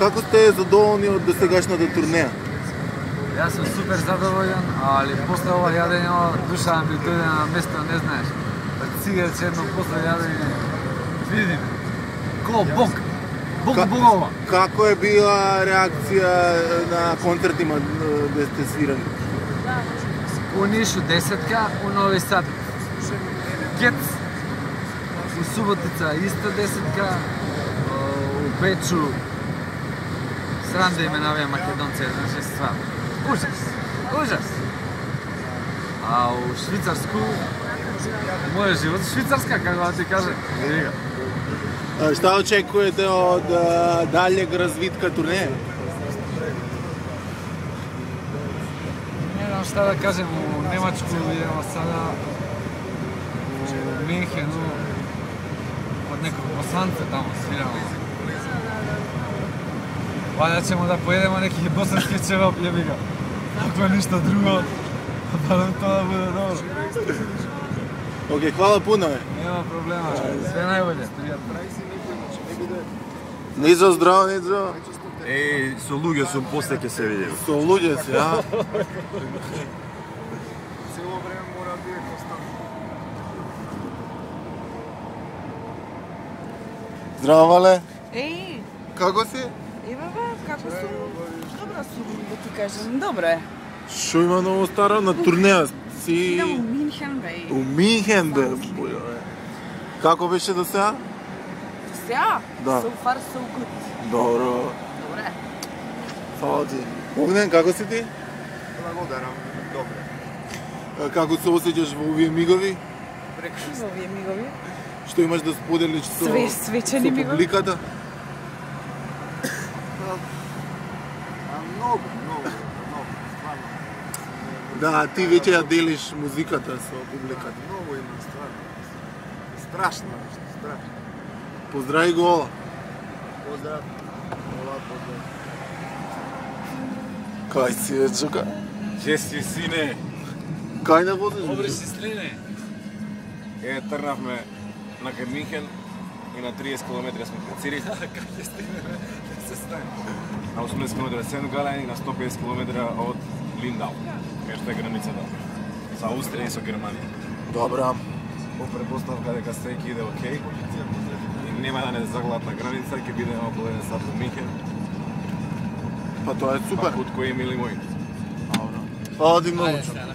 Како сте задоволни од досегашната турнеја? Јас сум супер задоволен, али после ова јадење душа ми дојде на место, не знаеш. Цигареце едно после јадење, видим, ко Бог, Богова. Како е била реакција на концертима да сте свирали? У Нишу 10-ка, у Нови Сад Гец, у Суботица исто 10-ка, у Бечу срам да име навија македонци, значи ствар. Ужас. А у Швицарску, мојот живот Швицарска, како да ти кажа. Шта очекувате од далјег развитка турнеја? Не знам шта да кажем, у Немачку идемо сада, у Минхену, од некој посланце таму свирамо. Ваljda ćemo da pojedemo neki bosanski ćevap, jebi ga. Ako ništa drugo, pa nam to da bude dobro. Океј, хвала пуно е. Нема проблема, све најболje. Низо, здраво, Низо. Со луѓе сум, после ќе се видиме. Со луѓе си, а? Цело време мора да биде константно. Здраво, Вале. Еј, Како си? бе, како сум? Добро сум, да ти кажам, добре. Шо има ново старо на турнеја? Си... Идам у Минхен, бе. У Минхен, бе. Како беше до сега? Сега? Да. So far, so good. Добро. Добре. Фала ти. Огнен, како си ти? Благодарам, добре. Како се осеќаш во овие мигови? Прекрасно. Овие мигови. Што имаш да споделиш со Свечени мигови. публиката? Много, стварно. Да, ти веќе ја делиш музиката со публиката. Много има, стварно. Страшно нешто, страшно. Поздрави го Ола. Поздрав. Ола, поздрав. Кај си, дечка? Че си, сине? Кај да водиш? Добре си слине. Трнавме на кај Минхен и на 30 км сме пред Цири. Как ќе стигнеме да се стане? На 80 км Сен-Гален и на 150 км од Линдау, кај што е границата со Австрија и со Германија. Добра. По предпоставка дека секи иде окей и нема да не заглат на граница, ќе биде околу 1 сат до Минхен. Па тоа е супер. Пут кој е мили мој. Фала ти многу. Ајде, сега,